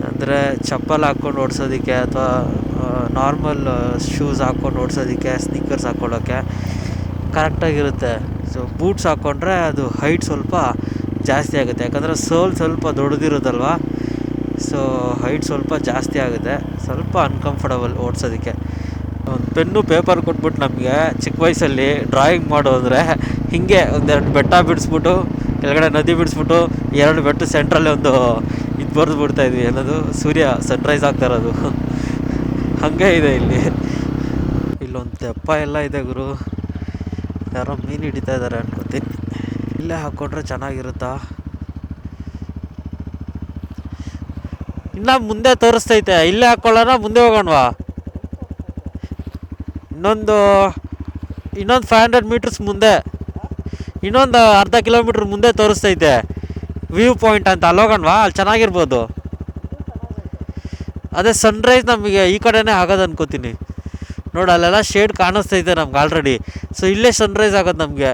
ಅಂದರೆ ಚಪ್ಪಲ್ ಹಾಕ್ಕೊಂಡು ಓಡಿಸೋದಕ್ಕೆ ಅಥವಾ ನಾರ್ಮಲ್ ಶೂಸ್ ಹಾಕ್ಕೊಂಡು ಓಡಿಸೋದಕ್ಕೆ, ಸ್ನಿಕ್ಕರ್ಸ್ ಹಾಕ್ಕೊಳ್ಳೋಕ್ಕೆ ಕರೆಕ್ಟಾಗಿರುತ್ತೆ. ಸೊ ಬೂಟ್ಸ್ ಹಾಕ್ಕೊಂಡ್ರೆ ಅದು ಹೈಟ್ ಸ್ವಲ್ಪ ಜಾಸ್ತಿ ಆಗುತ್ತೆ, ಯಾಕಂದರೆ ಸೋಲ್ ಸ್ವಲ್ಪ ದೊಡ್ಡದಿರುತ್ತಲ್ವ. ಸೊ ಹೈಟ್ ಸ್ವಲ್ಪ ಜಾಸ್ತಿ ಆಗುತ್ತೆ, ಸ್ವಲ್ಪ ಅನ್ಕಂಫರ್ಟಬಲ್ ಓಡಿಸೋದಕ್ಕೆ. ಒಂದು ಪೆನ್ನು ಪೇಪರ್ ಕೊಟ್ಬಿಟ್ಟು ನಮಗೆ ಚಿಕ್ಕ ವಯಸ್ಸಲ್ಲಿ ಡ್ರಾಯಿಂಗ್ ಮಾಡು ಅಂದರೆ ಹೀಗೆ ಒಂದೆರಡು ಬೆಟ್ಟ ಬಿಡಿಸ್ಬಿಟ್ಟು, ಕೆಳಗಡೆ ನದಿ ಬಿಡಿಸ್ಬಿಟ್ಟು, 2 ಬೆಟ್ಟ ಸೆಂಟ್ರಲ್ಲಿ ಒಂದು ಇದು ಬರೆದು ಬಿಡ್ತಾಯಿದ್ವಿ. ಏನದು, ಸೂರ್ಯ ಸನ್ರೈಸ್ ಆಗ್ತಾ ಇರೋದು. ಹಾಗೆ ಇದೆ ಇಲ್ಲಿ. ಇಲ್ಲೊಂದು ತೆಪ್ಪ ಎಲ್ಲ ಇದೆ ಗುರು. ಯಾರೋ ಮೀನು ಹಿಡಿತಾ ಇದ್ದಾರೆ ಅನ್ಕೋತೀನಿ. ಇಲ್ಲೇ ಹಾಕ್ಕೊಂಡ್ರೆ ಚೆನ್ನಾಗಿರುತ್ತಾ. ಇನ್ನು ಮುಂದೆ ತೋರಿಸ್ತೈತೆ, ಇಲ್ಲೇ ಹಾಕ್ಕೊಳ್ಳೋಣ, ಮುಂದೆ ಹೋಗೋಣವಾ. ಇನ್ನೊಂದು 500 ಮೀಟರ್ಸ್ ಮುಂದೆ, ಇನ್ನೊಂದು ಅರ್ಧ ಕಿಲೋಮೀಟ್ರ್ ಮುಂದೆ ತೋರಿಸ್ತೈತೆ ವ್ಯೂ ಪಾಯಿಂಟ್ ಅಂತ. ಅಲ್ಲಿ ಹೋಗೋಣವಾ, ಅಲ್ಲಿ ಚೆನ್ನಾಗಿರ್ಬೋದು. ಅದೇ ಸನ್ರೈಸ್ ನಮಗೆ ಈ ಕಡೆನೇ ಆಗೋದು ಅನ್ಕೋತೀನಿ. ನೋಡಿ ಅಲ್ಲೆಲ್ಲ ಶೇಡ್ ಕಾಣಿಸ್ತೈತೆ ನಮ್ಗೆ ಆಲ್ರೆಡಿ. ಸೊ ಇಲ್ಲೇ ಸನ್ರೈಸ್ ಆಗೋದು ನಮಗೆ.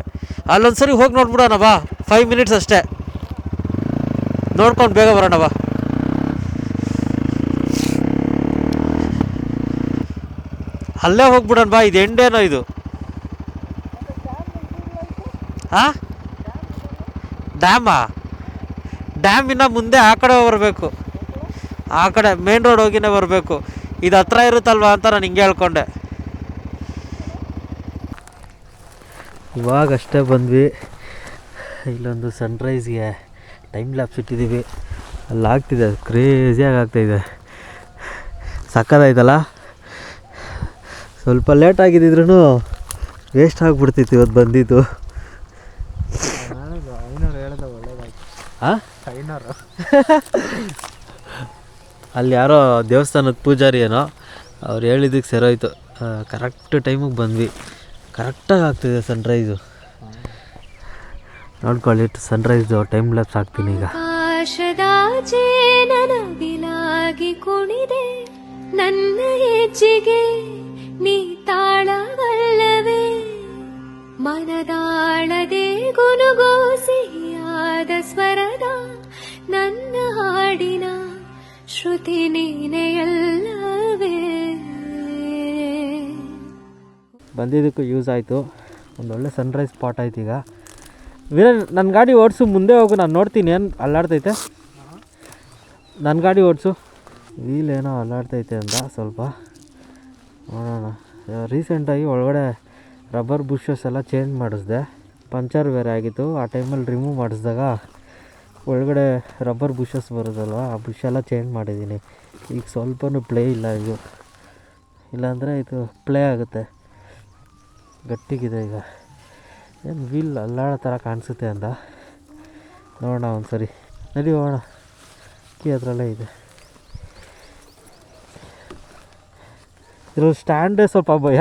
ಅಲ್ಲೊಂದ್ಸರಿ ಹೋಗಿ ನೋಡ್ಬಿಡೋಣ ಬಾ. 5 ಮಿನಿಟ್ಸ್ ಅಷ್ಟೇ, ನೋಡ್ಕೊಂಡು ಬೇಗ ಬರೋಣ ಬಾ. ಅಲ್ಲೇ ಹೋಗ್ಬಿಡೋಣ ಬಾ. ಇದು ಎಂಡೇನೋ ಇದು. ಹಾಂ, ಡ್ಯಾಮಾ? ಡ್ಯಾಮ್ ಇನ್ನು ಮುಂದೆ ಆ ಕಡೆ ಬರಬೇಕು. ಆ ಕಡೆ ಮೇನ್ ರೋಡ್ ಹೋಗಿನೇ ಬರಬೇಕು. ಇದು ಹತ್ರ ಇರುತ್ತಲ್ವ ಅಂತ ನಾನು ಹಿಂಗೆ ಹೇಳ್ಕೊಂಡೆ. ಇವಾಗಷ್ಟೇ ಬಂದ್ವಿ. ಇಲ್ಲೊಂದು ಸನ್ರೈಸ್ಗೆ ಟೈಮ್ ಲ್ಯಾಪ್ಸ್ ಇಟ್ಟಿದ್ದೀವಿ. ಅಲ್ಲಿ ಆಗ್ತಿದೆ, ಕ್ರೇಜಿಯಾಗಿ ಆಗ್ತಾಯಿದೆ. ಸಕ್ಕತ್ತಾಯ್ತಲ್ಲ. ಸ್ವಲ್ಪ ಲೇಟ್ ಆಗಿದ್ದಿದ್ರೂ ವೇಸ್ಟ್ ಆಗಿಬಿಡ್ತಿತ್ತು ಇವತ್ತು ಬಂದಿದ್ದು. ಹಾಂ, ಅಲ್ಲಿ ಯಾರೋ ದೇವಸ್ಥಾನದ ಪೂಜಾರಿ ಏನೋ ಅವ್ರು ಹೇಳಿದ್ದಕ್ಕೆ ಸರೋಯ್ತು. ಕರೆಕ್ಟ್ ಟೈಮಿಗೆ ಬಂದ್ವಿ. ಕರೆಕ್ಟಾಗಿ ಆಗ್ತಿದೆ ಸನ್ರೈಸು. ನೋಡ್ಕೊಳ್ಳಿ, ಸನ್ರೈಸು ಟೈಮ್ ಲ್ಯಾಪ್ಸ್ ಹಾಕ್ತೀನಿ ಈಗ. ಆಕಾಶದಾಚೆ ನನಗಿಲಾಗಿ ಕುಣಿದೆ ನನ್ನ ಹೆಜ್ಜೆಗೆ ನೀ ತಾಳವಲ್ಲವೇ, ಮನದಾಳದೆ ಗುನುಗೋಸಿಯಾದ ಸ್ವರದ ನನ್ನ ಹಾಡಿನ ಶ್ರುತಿ ನೀನೆಯಲ್ಲವೇ. ಬಂದಿದ್ದಕ್ಕೂ ಯೂಸ್ ಆಯಿತು. ಒಂದೊಳ್ಳೆ ಸನ್ರೈಸ್ ಸ್ಪಾಟ್ ಆಯ್ತು ಈಗ. ವೀರೇನ್, ನನ್ನ ಗಾಡಿ ಓಡಿಸು, ಮುಂದೆ ಹೋಗು, ನಾನು ನೋಡ್ತೀನಿ. ಏನು ಅಲ್ಲಾಡ್ತೈತೆ? ನನ್ನ ಗಾಡಿ ಓಡಿಸು. ವೀಲೇನೋ ಅಲ್ಲಾಡ್ತೈತೆ ಅಂತ ಸ್ವಲ್ಪ ನೋಡೋಣ. ರೀಸೆಂಟಾಗಿ ಒಳಗಡೆ ರಬ್ಬರ್ ಬುಷಸ್ ಎಲ್ಲ ಚೇಂಜ್ ಮಾಡಿಸ್ದೆ. ಪಂಚರ್ ಬೇರೆ ಆಗಿತ್ತು. ಆ ಟೈಮಲ್ಲಿ ರಿಮೂವ್ ಮಾಡಿಸಿದಾಗ ಒಳಗಡೆ ರಬ್ಬರ್ ಬುಷಸ್ ಬರೋದಲ್ವ, ಆ ಬುಷ್ ಎಲ್ಲ ಚೇಂಜ್ ಮಾಡಿದ್ದೀನಿ. ಈಗ ಸ್ವಲ್ಪನೂ ಪ್ಲೇ ಇಲ್ಲ ಇದು, ಇಲ್ಲಾಂದರೆ ಇದು ಪ್ಲೇ ಆಗುತ್ತೆ. ಗಟ್ಟಿಗಿದೆ ಈಗ. ಏನು ವೀಲ್ ಅಲ್ಲಾಡೋ ಥರ ಕಾಣಿಸುತ್ತೆ ಅಂತ ನೋಡೋಣ ಒಂದು ಸರಿ. ನಡಿ ಹೋಗೋಣ. ಕೀ ಅದರಲ್ಲೇ ಇದೆ. ಇದ್ರ ಸ್ಟ್ಯಾಂಡೇ ಸ್ವಲ್ಪ ಭಯ.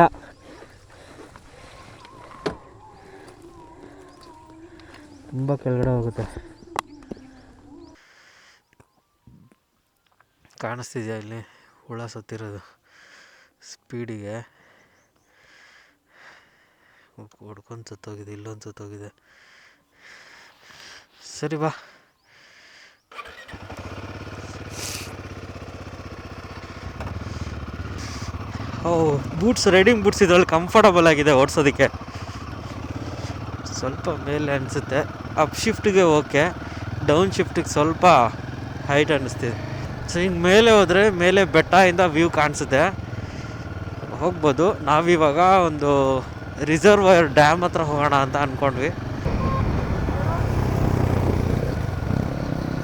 ತುಂಬ ಕೆಳಗಡೆ ಹೋಗುತ್ತೆ. ಕಾಣಿಸ್ತಿದೆಯಾ ಇಲ್ಲಿ ಹುಳ ಸತ್ತಿರೋದು ಸ್ಪೀಡಿಗೆ ಹೊಡ್ಕೊಂಡು ಸತ್ತೋಗಿದೆ. ಇಲ್ಲೊಂದು ಸತ್ತೋಗಿದೆ. ಸರಿ ಬಾ. ಬೂಟ್ಸ್, ರೈಡಿಂಗ್ ಬೂಟ್ಸ್ ಇದರಲ್ಲಿ ಕಂಫರ್ಟಬಲ್ ಆಗಿದೆ ಓಡಿಸೋದಕ್ಕೆ. ಸ್ವಲ್ಪ ಮೇಲೆ ಅನಿಸುತ್ತೆ. ಅಪ್ ಶಿಫ್ಟಿಗೆ ಓಕೆ, ಡೌನ್ ಶಿಫ್ಟಿಗೆ ಸ್ವಲ್ಪ ಹೈಟ್ ಅನ್ನಿಸ್ತಿದೆ. ಸೊ ಹಿಂಗೆ ಮೇಲೆ ಹೋದರೆ ಮೇಲೆ ಬೆಟ್ಟದಿಂದ ವ್ಯೂ ಕಾಣಿಸುತ್ತೆ, ಹೋಗ್ಬೋದು. ನಾವಿವಾಗ ಒಂದು ರಿಸರ್ವಾಯರ್ ಡ್ಯಾಮ್ ಹತ್ರ ಹೋಗೋಣ ಅಂತ ಅಂದ್ಕೊಂಡ್ವಿ.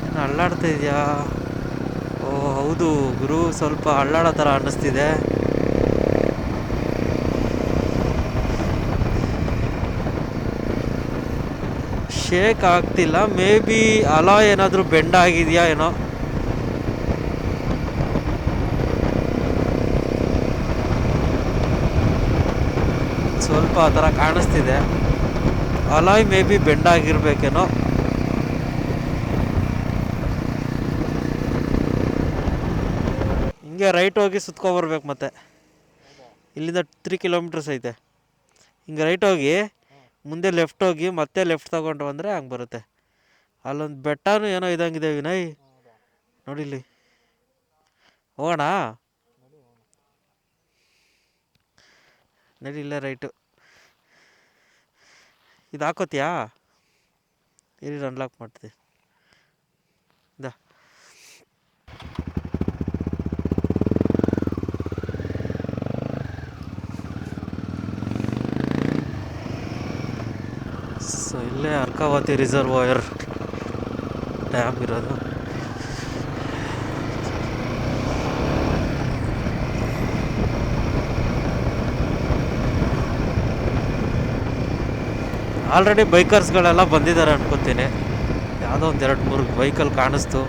ಏನು ಅಲ್ಲಾಡ್ತಾ ಇದೆಯಾ? ಓ ಹೌದು ಗುರು, ಸ್ವಲ್ಪ ಅಲ್ಲಾಡೋ ಥರ ಅನ್ನಿಸ್ತಿದೆ. ಶೇಕ್ ಆಗ್ತಿಲ್ಲ. ಮೇ ಬಿ ಅಲಾ ಏನಾದರೂ ಬೆಂಡ್ ಆಗಿದೆಯಾ ಏನೋ. ಸ್ವಲ್ಪ ಆ ಥರ ಕಾಣಿಸ್ತಿದೆ. ಅಲಾಯ್ ಮೇ ಬಿ ಬೆಂಡ್ ಆಗಿರ್ಬೇಕೇನೋ. ಹಿಂಗೆ ರೈಟ್ ಹೋಗಿ ಸುತ್ಕೊಬರ್ಬೇಕು. ಮತ್ತೆ ಇಲ್ಲಿಂದ 3 ಕಿಲೋಮೀಟರ್ಸ್ ಐತೆ. ಹಿಂಗೆ ರೈಟ್ ಹೋಗಿ ಮುಂದೆ ಲೆಫ್ಟ್ ಹೋಗಿ ಮತ್ತೆ ಲೆಫ್ಟ್ ತಗೊಂಡು ಬಂದರೆ ಹಂಗೆ ಬರುತ್ತೆ. ಅಲ್ಲೊಂದು ಬೆಟ್ಟನೂ ಏನೋ ಇದಂಗಿದೆ ವಿನಯ್, ನೋಡಿಲ್ಲಿ. ಹೋಗೋಣ ನಡಿ, ಇಲ್ಲೇ ರೈಟು. ಇದು ಹಾಕೋತೀಯಾ? ಇಲ್ಲಿ ಅನ್ಲಾಕ್ ಮಾಡ್ತೀವಿ. ಇದಾ ಸೊ ಇಲ್ಲೇ ಅರ್ಕಾವತಿ ರಿಸರ್ವಾಯರ್ ಡ್ಯಾಮ್ ಇರೋದು. ಆಲ್ರೆಡಿ ಬೈಕರ್ಸ್ಗಳೆಲ್ಲ ಬಂದಿದ್ದಾರೆ ಅನ್ಕೋತೀನಿ. ಯಾವುದೋ ಒಂದು 2-3 ಬೈಕಲ್ಲಿ ಕಾಣಿಸ್ತು.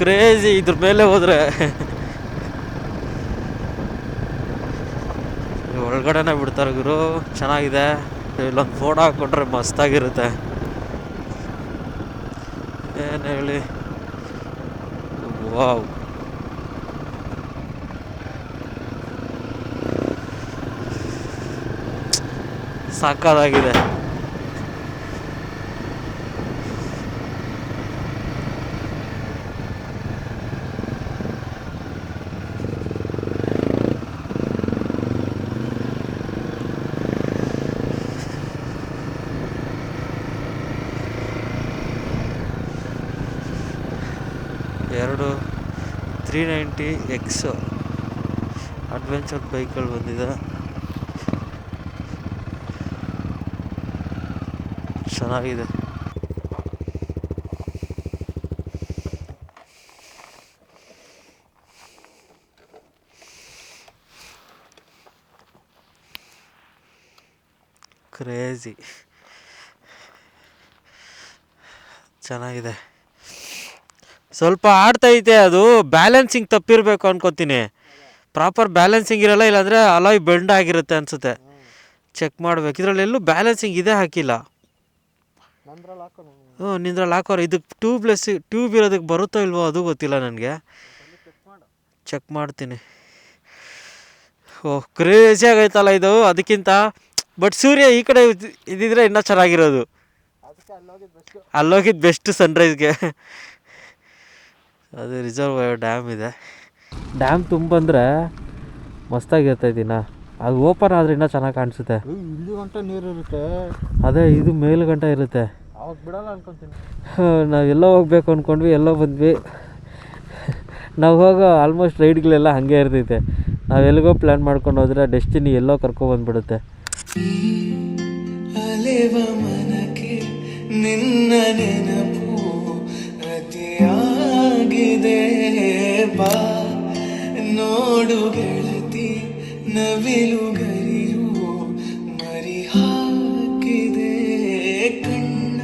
ಕ್ರೇಜಿ. ಇದ್ರ ಮೇಲೆ ಹೋದರೆ ಒಳಗಡೆನೇ ಬಿಡ್ತಾರೆ ಗುರು. ಚೆನ್ನಾಗಿದೆ. ಇಲ್ಲೊಂದು ಫೋಟೋ ಹಾಕ್ಕೊಂಡ್ರೆ ಮಸ್ತಾಗಿರುತ್ತೆ. ಏನು ಹೇಳಿ, ವಾವ್. ಸಾಕಾಗಿದೆ. ಎರಡು 390X ಅಡ್ವೆಂಚರ್ ಬೈಕ್ಗಳು ಬಂದಿದೆ. ಚೆನ್ನಾಗಿದೆ. ಕ್ರೇಜಿ ಚೆನ್ನಾಗಿದೆ. ಸ್ವಲ್ಪ ಆಡ್ತೈತೆ. ಅದು ಬ್ಯಾಲೆನ್ಸಿಂಗ್ ತಪ್ಪಿರಬೇಕು ಅನ್ಕೋತೀನಿ. ಪ್ರಾಪರ್ ಬ್ಯಾಲೆನ್ಸಿಂಗ್ ಇರಲ್ಲ, ಇಲ್ಲಾಂದರೆ ಅಲಾಯ್ ಬೆಂಡ್ ಆಗಿರುತ್ತೆ ಅನಿಸುತ್ತೆ. ಚೆಕ್ ಮಾಡ್ಬೇಕು. ಇದರಲ್ಲಿ ಎಲ್ಲೂ ಬ್ಯಾಲೆನ್ಸಿಂಗ್ ಇದೇ ಹಾಕಿಲ್ಲ. ನಿಂದ್ರಲ್ಲಿ ಹಾಕೋರು. ಇದಕ್ಕೆ ಟ್ಯೂಬ್ ಇರೋದಕ್ಕೆ ಬರುತ್ತೋ ಇಲ್ವೋ ಅದು ಗೊತ್ತಿಲ್ಲ ನನಗೆ. ಚೆಕ್ ಮಾಡ್ತೀನಿ. ಓಹ್ ಕ್ರೇಜಿ ಆಗೈತಲ್ಲ ಇದು ಅದಕ್ಕಿಂತ. ಬಟ್ ಸೂರ್ಯ ಈ ಕಡೆ ಇದ್ದಿದ್ರೆ ಇನ್ನೂ ಚೆನ್ನಾಗಿರೋದು. ಅಲ್ಲೋಗಿದ್ದು ಬೆಸ್ಟ್ ಸನ್ರೈಸ್ಗೆ. ಅದು ರಿಸರ್ವಾಯರ್ ಡ್ಯಾಮ್ ಇದೆ. ಡ್ಯಾಮ್ ತುಂಬಂದರೆ ಮಸ್ತಾಗಿರುತ್ತೆ ದಿನ. ಅದು ಓಪನ್ ಆದರೆ ಇನ್ನೂ ಚೆನ್ನಾಗಿ ಕಾಣಿಸುತ್ತೆ. ಇಲ್ಲಿ ಗಂಟ ನೀರು ಇರುತ್ತೆ. ಅದೇ ಇದು ಮೇಲು ಗಂಟ ಇರುತ್ತೆ. ಅವಾಗ ಬಿಡಲ್ಲ ಅನ್ಕೊಂತೀನಿ. ನಾವು ಎಲ್ಲೋ ಹೋಗ್ಬೇಕು ಅಂದ್ಕೊಂಡ್ವಿ, ಎಲ್ಲೋ ಬಂದ್ವಿ. ನಾವು ಹೋಗೋ ಆಲ್ಮೋಸ್ಟ್ ರೈಡ್ಗಳೆಲ್ಲ ಹಾಗೆ ಇರ್ತೈತೆ. ನಾವು ಎಲ್ಲಿಗೋ ಪ್ಲ್ಯಾನ್ ಮಾಡ್ಕೊಂಡು ಹೋದರೆ ಡೆಸ್ಟಿನಿ ಎಲ್ಲೋ ಕರ್ಕೊಬಂದ್ಬಿಡುತ್ತೆ. ಅಲೆವ ಮನಕ್ಕೆ ನಿನ್ನ ನೆನಪು ಅತಿಯಾಗಿದೆ. ಬಾ ನೋಡು ಗೆಳತಿ, ನವಿಲು ಗರಿಯು ಮರಿ ಹಾಕಿದೆ. ಕಣ್ಣ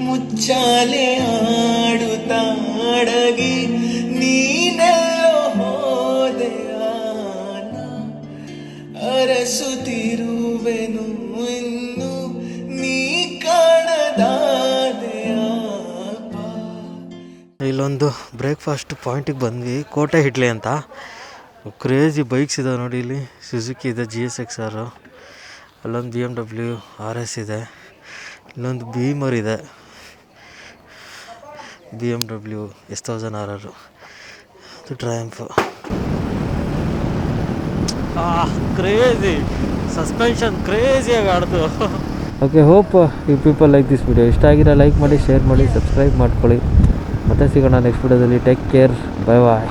ಮುಚ್ಚಾಲೆ ಆಡುತ್ತಾಡಗಿ ನೀನೆಲ್ಲೋ ಹೋದೆಯ. ಇರುವೆನು ಇನ್ನು ನೀ ಕಾಣದಾದೆಯ ಇಲ್ಲೊಂದು ಬ್ರೇಕ್ಫಾಸ್ಟ್ ಪಾಯಿಂಟಿಗೆ ಬಂದ್ವಿ, ಕೋಟೆ ಇಡ್ಲಿ ಅಂತ. ಕ್ರೇಜಿ ಬೈಕ್ಸ್ ಇದಾವೆ ನೋಡಿ. ಇಲ್ಲಿ ಸುಜುಕಿ ಇದೆ, GSX-R, ಅಲ್ಲೊಂದು BMW RS ಇದೆ, ಇಲ್ಲೊಂದು ಬೀಮರ್ ಇದೆ, BMW S1000RR, ಅದು ಟ್ರಯಂಫ್. ಕ್ರೇಜಿ ಸಸ್ಪೆನ್ಷನ್, ಕ್ರೇಜಿಯಾಗಿ ಆಡ್ತು. Okay, hope you people like this video. ಇಷ್ಟ ಆಗಿರೋ ಲೈಕ್ ಮಾಡಿ, ಶೇರ್ ಮಾಡಿ, ಸಬ್ಸ್ಕ್ರೈಬ್ ಮಾಡ್ಕೊಳ್ಳಿ. ಮತ್ತೆ ಸಿಗೋಣ ನೆಕ್ಸ್ಟ್ ವಿಡಿಯೋದಲ್ಲಿ. ಟೇಕ್ ಕೇರ್, ಬೈ ಬಾಯ್.